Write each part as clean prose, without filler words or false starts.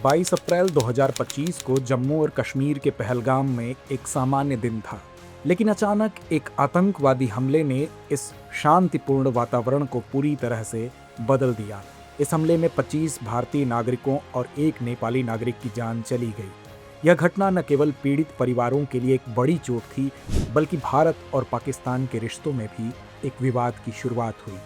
22 अप्रैल 2025 को जम्मू और कश्मीर के पहलगाम में एक सामान्य दिन था, लेकिन अचानक एक आतंकवादी हमले ने इस शांतिपूर्ण वातावरण को पूरी तरह से बदल दिया। इस हमले में 25 भारतीय नागरिकों और एक नेपाली नागरिक की जान चली गई। यह घटना न केवल पीड़ित परिवारों के लिए एक बड़ी चोट थी, बल्कि भारत और पाकिस्तान के रिश्तों में भी एक विवाद की शुरुआत हुई।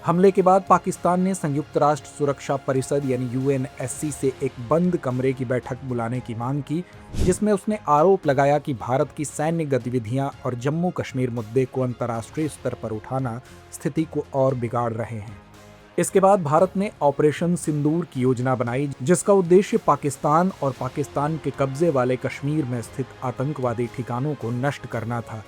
हमले के बाद पाकिस्तान ने संयुक्त राष्ट्र सुरक्षा परिषद यानी यूएनएससी से एक बंद कमरे की बैठक बुलाने की मांग की, जिसमें उसने आरोप लगाया कि भारत की सैन्य गतिविधियां और जम्मू कश्मीर मुद्दे को अंतर्राष्ट्रीय स्तर पर उठाना स्थिति को और बिगाड़ रहे हैं। इसके बाद भारत ने ऑपरेशन सिंदूर की योजना बनाई, जिसका उद्देश्य पाकिस्तान और पाकिस्तान के कब्जे वाले कश्मीर में स्थित आतंकवादी ठिकानों को नष्ट करना था।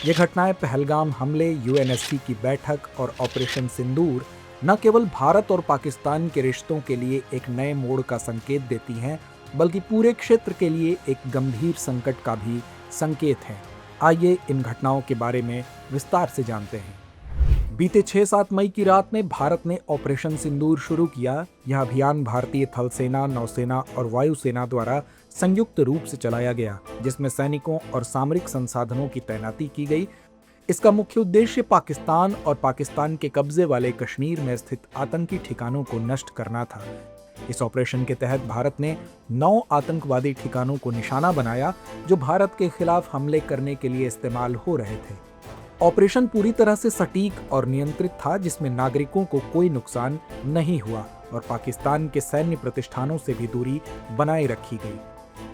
ये घटनाएं पहलगाम हमले, यूएनएससी की बैठक और ऑपरेशन सिंदूर न केवल भारत और पाकिस्तान के रिश्तों के लिए एक नए मोड़ का संकेत देती हैं, बल्कि पूरे क्षेत्र के लिए एक गंभीर संकट का भी संकेत हैं। आइए इन घटनाओं के बारे में विस्तार से जानते हैं। बीते 6-7 मई की रात में भारत ने ऑपरेशन सिंदूर शुरू किया। यह अभियान भारतीय थल सेना, नौसेना और वायुसेना द्वारा संयुक्त रूप से चलाया गया, जिसमें सैनिकों और सामरिक संसाधनों की तैनाती की गई। इसका मुख्य उद्देश्य पाकिस्तान और पाकिस्तान के कब्जे वाले कश्मीर में स्थित आतंकी ठिकानों को नष्ट करना था। इस ऑपरेशन के तहत भारत ने 9 आतंकवादी ठिकानों को निशाना बनाया, जो भारत के खिलाफ हमले करने के लिए इस्तेमाल हो रहे थे। ऑपरेशन पूरी तरह से सटीक और नियंत्रित था, जिसमें नागरिकों को कोई नुकसान नहीं हुआ और पाकिस्तान के सैन्य प्रतिष्ठानों से भी दूरी बनाए रखी गई।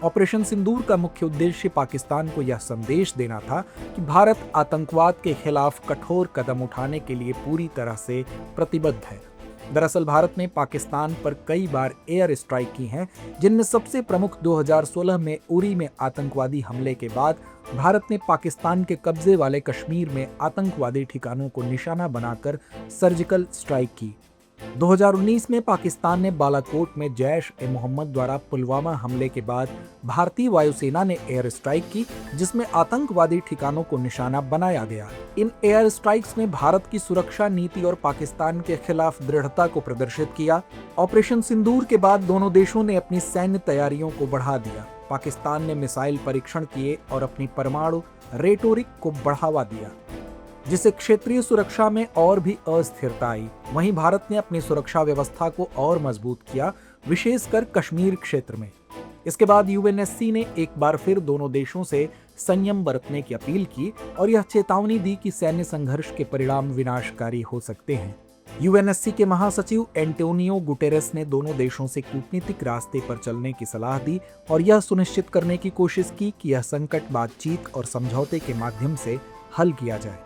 ऑपरेशन सिंदूर का मुख्य उद्देश्य पाकिस्तान को यह संदेश देना था कि भारत आतंकवाद के खिलाफ कठोर कदम उठाने के लिए पूरी तरह से प्रतिबद्ध है। दरअसल भारत ने पाकिस्तान पर कई बार एयर स्ट्राइक की हैं, जिनमें सबसे प्रमुख 2016 में उरी में आतंकवादी हमले के बाद भारत ने पाकिस्तान के कब्जे वाले कश्मीर में आतंकवादी ठिकानों को निशाना बनाकर सर्जिकल स्ट्राइक की। 2019 में पाकिस्तान ने बालाकोट में जैश-ए-मोहम्मद द्वारा पुलवामा हमले के बाद भारतीय वायुसेना ने एयर स्ट्राइक की, जिसमें आतंकवादी ठिकानों को निशाना बनाया गया। इन एयर स्ट्राइक्स ने भारत की सुरक्षा नीति और पाकिस्तान के खिलाफ दृढ़ता को प्रदर्शित किया। ऑपरेशन सिंदूर के बाद दोनों देशों ने अपनी सैन्य तैयारियों को बढ़ा दिया। पाकिस्तान ने मिसाइल परीक्षण किए और अपनी परमाणु रेटोरिक को बढ़ावा दिया, जिससे क्षेत्रीय सुरक्षा में और भी अस्थिरता आई। वहीं भारत ने अपनी सुरक्षा व्यवस्था को और मजबूत किया, विशेषकर कश्मीर क्षेत्र में। इसके बाद यूएनएससी ने एक बार फिर दोनों देशों से संयम बरतने की अपील की और यह चेतावनी दी कि सैन्य संघर्ष के परिणाम विनाशकारी हो सकते हैं। यूएनएससी के महासचिव एंटोनियो गुटेरेस ने दोनों देशों से कूटनीतिक रास्ते पर चलने की सलाह दी और यह सुनिश्चित करने की कोशिश की कि यह संकट बातचीत और समझौते के माध्यम से हल किया जाए।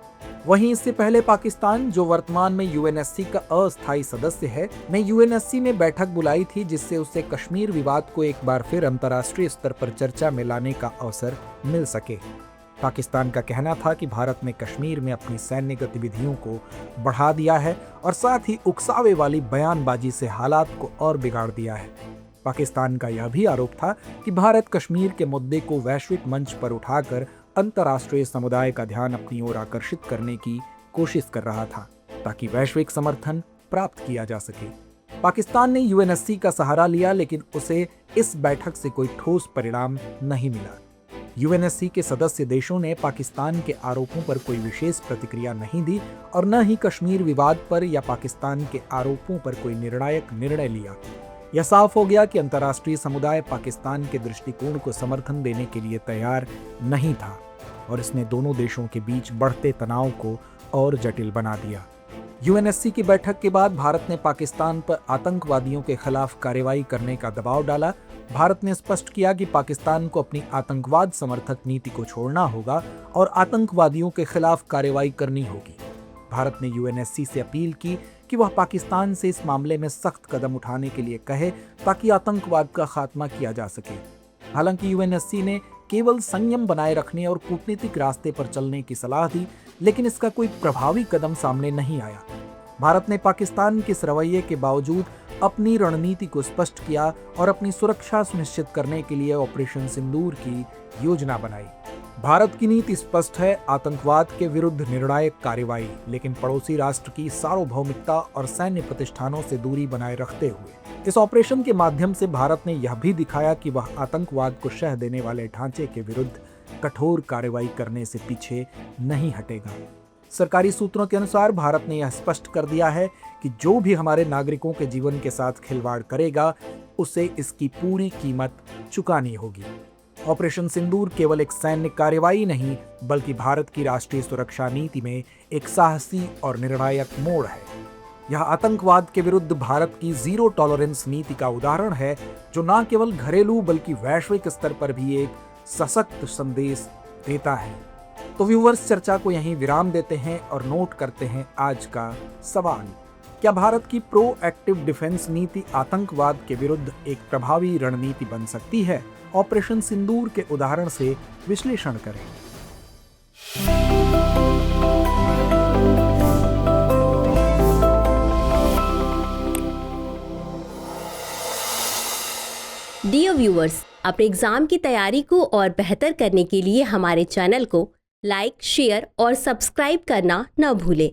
वहीं इससे पहले पाकिस्तान, जो वर्तमान में यूएनएससी का अस्थायी सदस्य है, ने यूएनएससी में बैठक बुलाई थी, जिससे उसे कश्मीर विवाद को एक बार फिर अंतर्राष्ट्रीय स्तर पर चर्चा में लाने का अवसर मिल सके। पाकिस्तान का कहना था कि भारत ने कश्मीर में अपनी सैन्य गतिविधियों को बढ़ा दिया है और साथ ही उकसावे वाली बयानबाजी से हालात को और बिगाड़ दिया है। पाकिस्तान का यह भी आरोप था कि भारत कश्मीर के मुद्दे को वैश्विक मंच पर उठाकर अंतर्राष्ट्रीय समुदाय का ध्यान अपनी ओर आकर्षित करने की कोशिश कर रहा था, ताकि वैश्विक समर्थन प्राप्त किया जा सके। पाकिस्तान ने यूएनएससी का सहारा लिया, लेकिन उसे इस बैठक से कोई ठोस परिणाम नहीं मिला। यूएनएससी के सदस्य देशों ने पाकिस्तान के आरोपों पर कोई विशेष प्रतिक्रिया नहीं दी और न ही कश्मीर विवाद पर या पाकिस्तान के आरोपों पर कोई निर्णायक निर्णय लिया। यह साफ हो गया कि अंतर्राष्ट्रीय समुदाय पाकिस्तान के दृष्टिकोण को समर्थन देने के लिए तैयार नहीं था और इसने दोनों देशों के बीच बढ़ते तनाव को और जटिल बना दिया। यूएनएससी की बैठक के बाद भारत ने पाकिस्तान पर आतंकवादियों के खिलाफ कार्रवाई करने का दबाव डाला। भारत ने स्पष्ट किया कि पाकिस्तान को अपनी आतंकवाद समर्थक नीति को छोड़ना होगा और आतंकवादियों के खिलाफ कार्रवाई करनी होगी। भारत ने यूएनएससी से अपील की कि वह पाकिस्तान से इस मामले में सख्त कदम उठाने के लिए कहे, ताकि आतंकवाद का खात्मा किया जा सके। हालांकि यूएनएससी ने केवल संयम बनाए रखने और कूटनीतिक रास्ते पर चलने की सलाह दी, लेकिन इसका कोई प्रभावी कदम सामने नहीं आया। भारत ने पाकिस्तान के इस रवैये के बावजूद अपनी रणनीति को स्पष्ट किया और अपनी सुरक्षा सुनिश्चित करने के लिए ऑपरेशन सिंदूर की योजना बनाई। भारत की नीति स्पष्ट है, आतंकवाद के विरुद्ध निर्णायक कार्रवाई, लेकिन पड़ोसी राष्ट्र की सार्वभौमिकता और सैन्य प्रतिष्ठानों से दूरी बनाए रखते हुए। इस ऑपरेशन के माध्यम से भारत ने यह भी दिखाया कि वह आतंकवाद को शह देने वाले ढांचे के विरुद्ध कठोर कार्रवाई करने से पीछे नहीं हटेगा। सरकारी सूत्रों के अनुसार भारत ने यह स्पष्ट कर दिया है कि जो भी हमारे नागरिकों के जीवन के साथ खिलवाड़ करेगा, उसे इसकी पूरी कीमत चुकानी होगी। ऑपरेशन सिंदूर केवल एक सैन्य कार्रवाई नहीं, बल्कि भारत की राष्ट्रीय सुरक्षा नीति में एक साहसी और निर्णायक मोड़ है। यह आतंकवाद के विरुद्ध भारत की जीरो टॉलरेंस नीति का उदाहरण है, जो न केवल घरेलू बल्कि वैश्विक स्तर पर भी एक सशक्त संदेश देता है। तो व्यूअर्स, चर्चा को यहीं विराम देते हैं और नोट करते हैं आज का सवाल। क्या भारत की प्रोएक्टिव डिफेंस नीति आतंकवाद के विरुद्ध एक प्रभावी रणनीति बन सकती है? ऑपरेशन सिंदूर के उदाहरण से विश्लेषण करें। डियर व्यूअर्स, अपने एग्जाम की तैयारी को और बेहतर करने के लिए हमारे चैनल को लाइक, शेयर और सब्सक्राइब करना न भूलें।